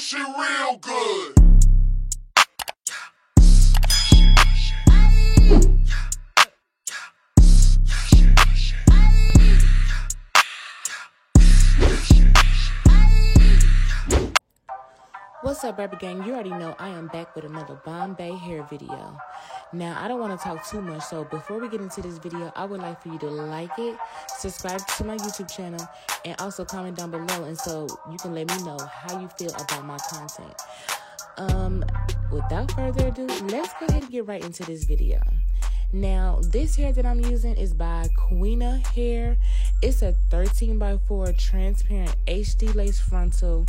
this shit real good. What's up, Baby Gang? You already know I am back with another Bombay hair video. Now, I don't want to talk too much, so before we get into this video, I would like for you to like it, subscribe to my YouTube channel, and also comment down below, and so you can let me know how you feel about my content. Without further ado, let's go ahead and get right into this video. Now, this hair that I'm using is by Queena Hair. It's a 13x4 transparent HD lace frontal.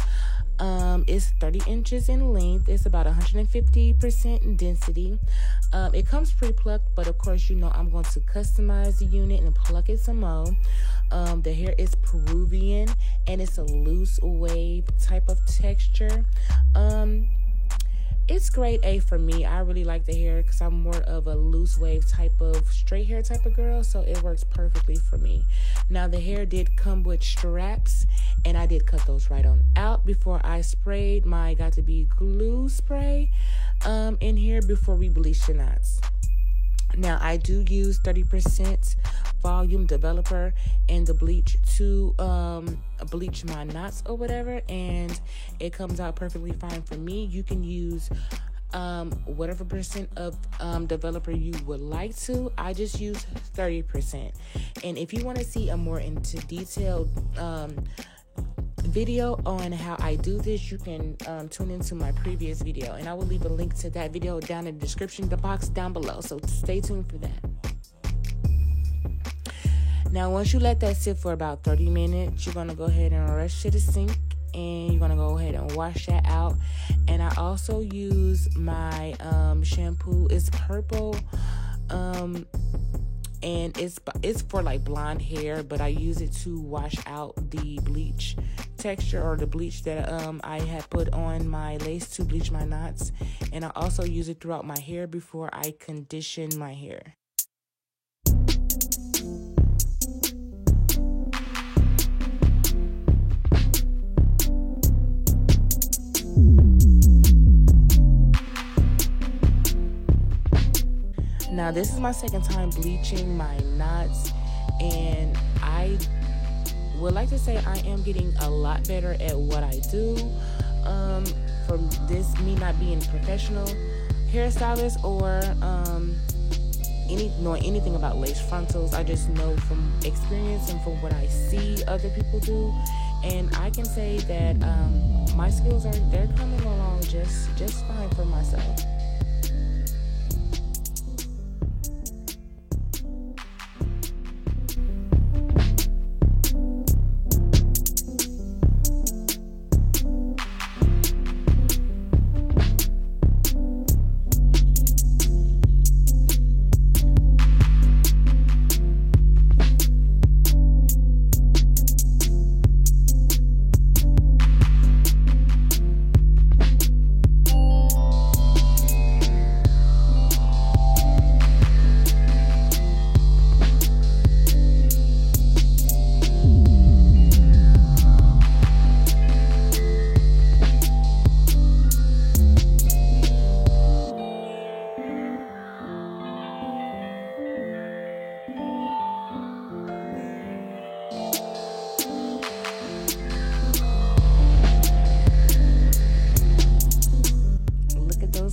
It's 30 inches in length. It's about 150% density. It comes pre-plucked, but of course, you know, I'm going to customize the unit and pluck it some more. The hair is Peruvian, and it's a loose wave type of texture. It's grade A for me. I really like the hair because I'm more of a loose wave type of straight hair type of girl, so it works perfectly for me. Now, the hair did come with straps, and I did cut those right on out before I sprayed my Got To Be glue spray in here before we bleach the knots. Now, I do use 30% volume developer and the bleach to bleach my knots or whatever, and it comes out perfectly fine for me. You can use whatever percent of developer you would like to. I just use 30%. And if you want to see a more into detailed video on how I do this, you can tune into my previous video, and I will leave a link to that video down in the description box down below, so stay tuned for that. Now, once you let that sit for about 30 minutes, you're going to go ahead and rush to the sink, and you're going to go ahead and wash that out. And I also use my shampoo. It's purple, and it's for like blonde hair, but I use it to wash out the bleach texture or the bleach that I had put on my lace to bleach my knots. And I also use it throughout my hair before I condition my hair. Now, this is my second time bleaching my knots, and I would like to say I am getting a lot better at what I do. From this, me not being a professional hairstylist or knowing anything about lace frontals, I just know from experience and from what I see other people do, and I can say that my skills they're coming along just fine for myself.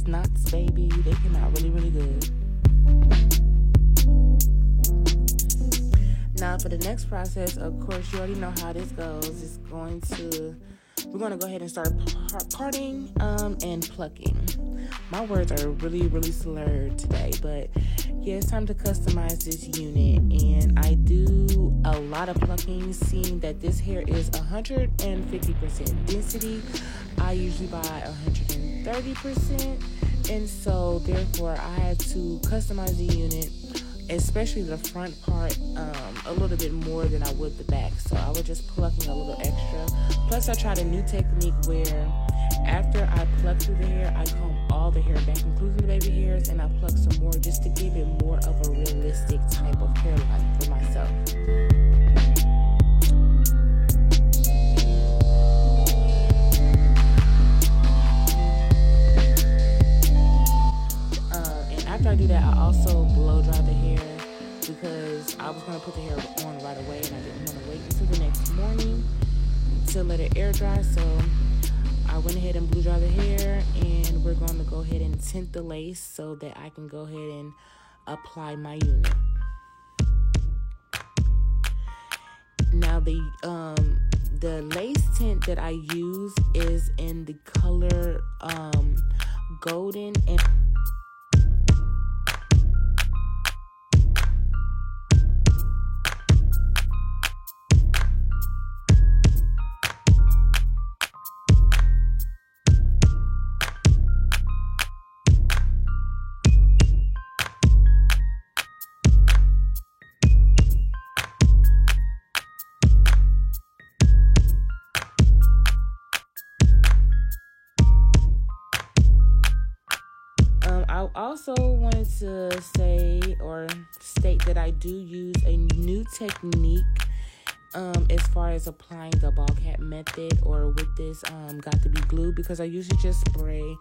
Knots, baby, they came out really good. Now, for the next process, of course, you already know how this goes. We're going to go ahead and start parting and plucking. My words are really slurred today, but yeah, it's time to customize this unit, and I do a lot of plucking, seeing that this hair is 150% density. I usually buy 130%, and so therefore I had to customize the unit, especially the front part, a little bit more than I would the back. So I was just plucking a little extra. Plus, I tried a new technique where after I pluck through the hair, I comb all the hair back, including the baby hairs, and I pluck some more just to give it more of a realistic type of hairline for myself. was going to put the hair on right away, and I didn't want to wait until the next morning to let it air dry. So I went ahead and blew dry the hair, and we're going to go ahead and tint the lace so that I can go ahead and apply my unit. Now the lace tint that I use is in the color golden and I also wanted to say or state that I do use a new technique as far as applying the ball cap method or with this Got To Be glue, because I usually just spray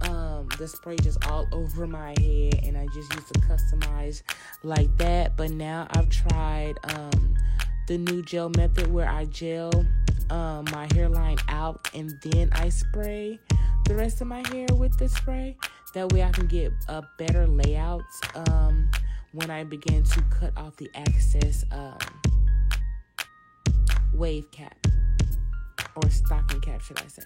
the spray just all over my head, and I just used to customize like that. But now I've tried the new gel method where I gel my hairline out and then I spray the rest of my hair with the spray. That way I can get a better layout when I begin to cut off the excess wave cap, or stocking cap, should I say.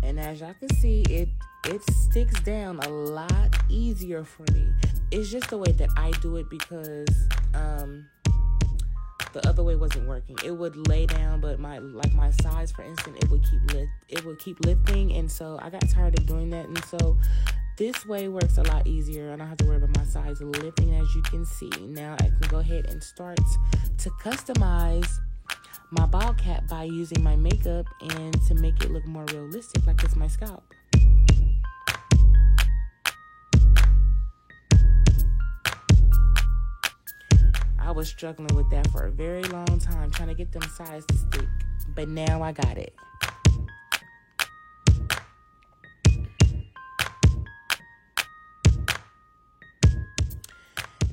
And as y'all can see, it sticks down a lot easier for me. It's just the way that I do it, because the other way wasn't working. It would lay down, but my sides, for instance, it would keep lifting, and so I got tired of doing that. And so this way works a lot easier. I don't have to worry about my sides lifting, as you can see. Now I can go ahead and start to customize my ball cap by using my makeup and to make it look more realistic, like it's my scalp. I was struggling with that for a very long time, trying to get them sides to stick, but now I got it.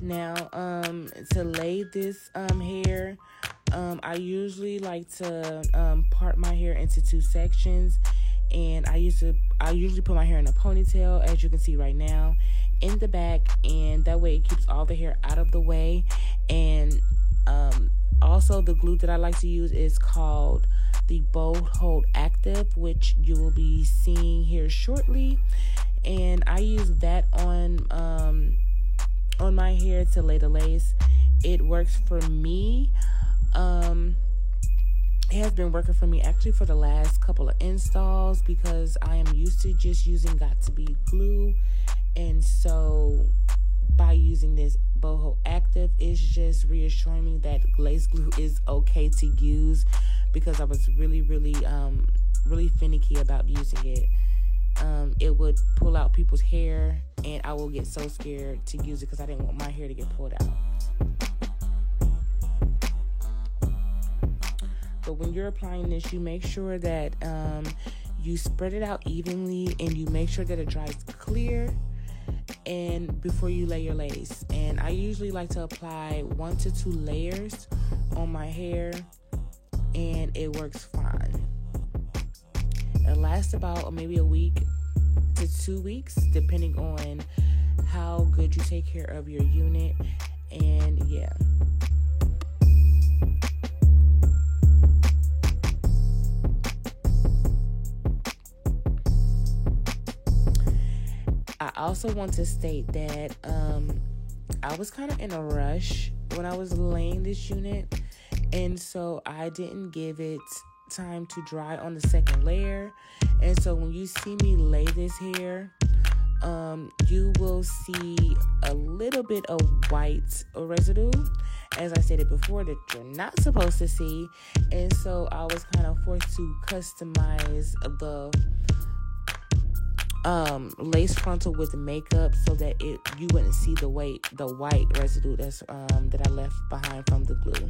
Now, to lay this hair, I usually like to part my hair into two sections, and I usually put my hair in a ponytail, as you can see right now, in the back, and that way it keeps all the hair out of the way. And also the glue that I like to use is called the Bold Hold Active, which you will be seeing here shortly, and I use that on my hair to lay the lace. It works for me. It has been working for me actually for the last couple of installs, because I am used to just using Got To Be glue, and so by using this Boho Active, it's just reassuring me that lace glue is okay to use, because I was really finicky about using it. It would pull out people's hair, and I will get so scared to use it because I didn't want my hair to get pulled out. But when you're applying this, you make sure that you spread it out evenly, and you make sure that it dries clear and before you lay your lace. And I usually like to apply 1 to 2 layers on my hair, and it works fine. It lasts about maybe a week to 2 weeks, depending on how good you take care of your unit. And yeah. I also want to state that I was kind of in a rush when I was laying this unit, and so I didn't give it time to dry on the second layer. And so when you see me lay this hair, you will see a little bit of white residue, as I stated before, that you're not supposed to see. And so I was kind of forced to customize the lace frontal with makeup so that you wouldn't see the white residue that I left behind from the glue.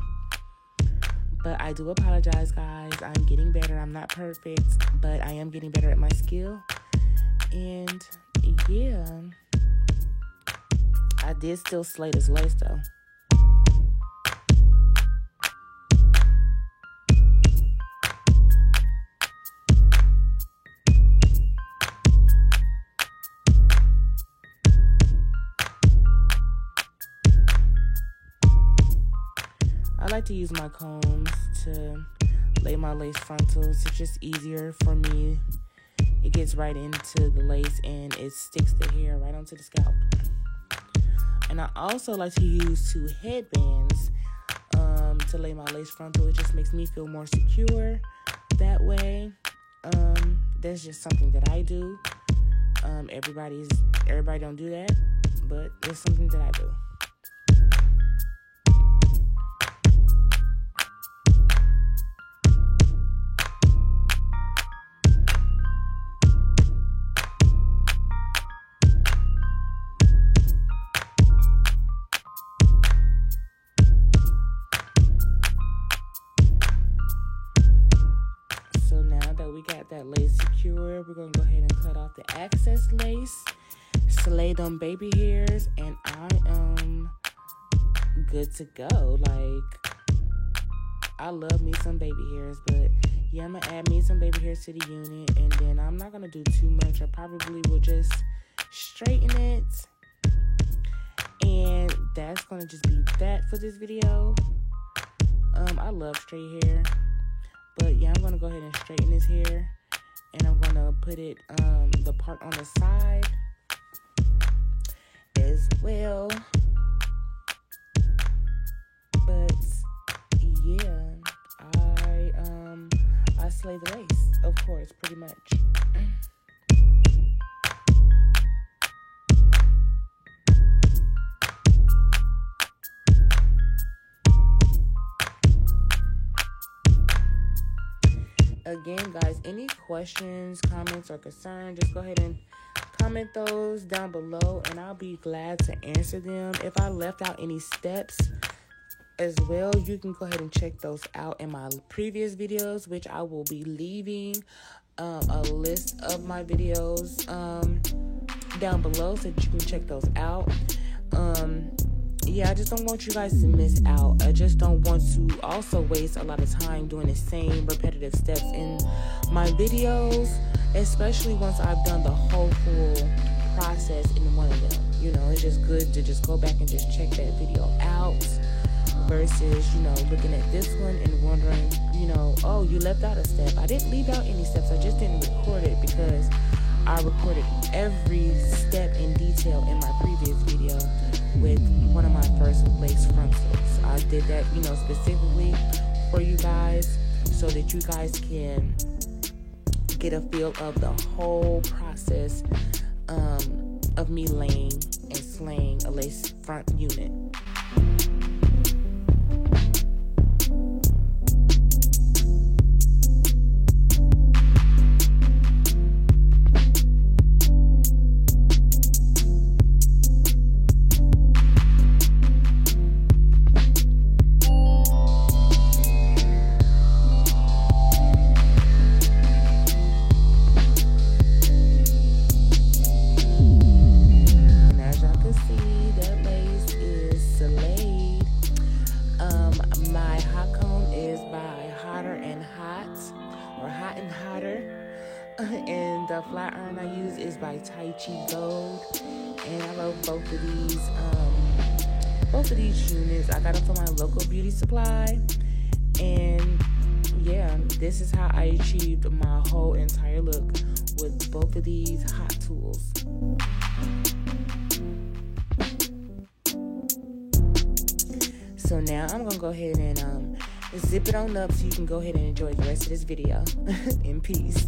But I do apologize, guys. I'm getting better. I'm not perfect, but I am getting better at my skill. And yeah, I did still slay this lace though. I like to use my combs to lay my lace frontals. It's just easier for me. It gets right into the lace and it sticks the hair right onto the scalp. And I also like to use 2 headbands to lay my lace frontal. It just makes me feel more secure that way. That's just something that I do. Everybody don't do that, but it's something that I do. That lace secure, we're gonna go ahead and cut off the excess lace, slay them baby hairs, and I am good to go. Like, I love me some baby hairs, but yeah, I'm gonna add me some baby hairs to the unit, and then I'm not gonna do too much. I probably will just straighten it, and that's gonna just be that for this video. I love straight hair. But yeah, I'm going to go ahead and straighten this hair. And I'm going to put it, the part on the side as well. But yeah, I slay the lace, of course, pretty much. Again, guys, any questions, comments, or concerns, just go ahead and comment those down below, and I'll be glad to answer them. If I left out any steps as well, you can go ahead and check those out in my previous videos, which I will be leaving a list of my videos down below so that you can check those out. Yeah, I just don't want you guys to miss out. I just don't want to also waste a lot of time doing the same repetitive steps in my videos, especially once I've done the whole full process in one of them. You know, it's just good to just go back and just check that video out versus, you know, looking at this one and wondering, you know, oh, you left out a step. I didn't leave out any steps. I just didn't record it because I recorded every step in detail in my previous video with one of my first lace frontals. I did that, you know, specifically for you guys so that you guys can get a feel of the whole process of me laying and slaying a lace front unit. And the flat iron I use is by Tai Chi Gold, and I love both of these units. I got them from my local beauty supply, and yeah, this is how I achieved my whole entire look with both of these hot tools. So now I'm gonna go ahead and zip it on up so you can go ahead and enjoy the rest of this video. In peace.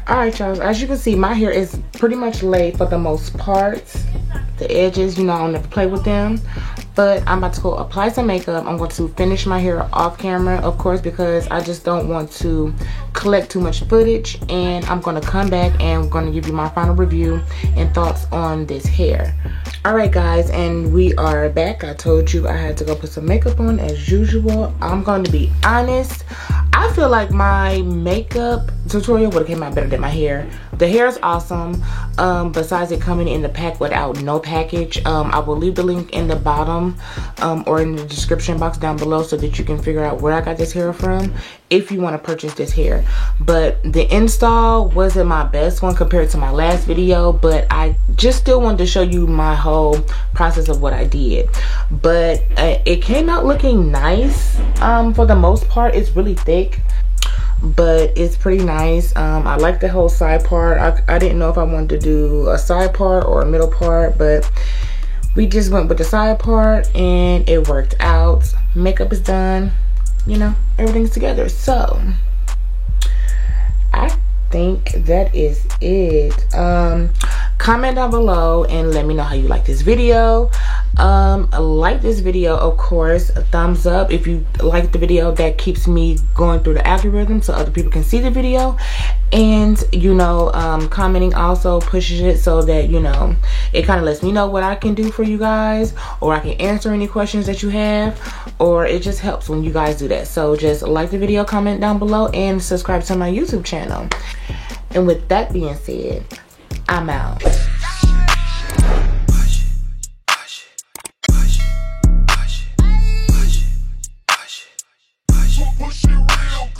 Alright, y'all, as you can see, my hair is pretty much laid for the most part. The edges, you know, I don't never play with them. But I'm about to go apply some makeup. I'm going to finish my hair off camera, of course, because I just don't want to collect too much footage. And I'm going to come back and I'm going to give you my final review and thoughts on this hair. Alright, guys, and we are back. I told you I had to go put some makeup on as usual. I'm going to be honest. I feel like my makeup tutorial would have came out better than my hair. The hair is awesome. Besides it coming in the pack without no package, I will leave the link in the bottom or in the description box down below so that you can figure out where I got this hair from if you want to purchase this hair. But the install wasn't my best one compared to my last video, but I just still wanted to show you my whole process of what I did. But it came out looking nice. For the most part, it's really thick, but it's pretty nice. I like the whole side part. I didn't know if I wanted to do a side part or a middle part, but we just went with the side part and it worked out. Makeup is done, you know, everything's together. So I think that is it. Comment down below and let me know how you like this video. Like this video, of course, a thumbs up if you like the video. That keeps me going through the algorithm so other people can see the video. And you know, commenting also pushes it so that, you know, it kind of lets me know what I can do for you guys, or I can answer any questions that you have, or it just helps when you guys do that. So just like the video, comment down below, and subscribe to my YouTube channel. And with that being said, I'm out. Push it real.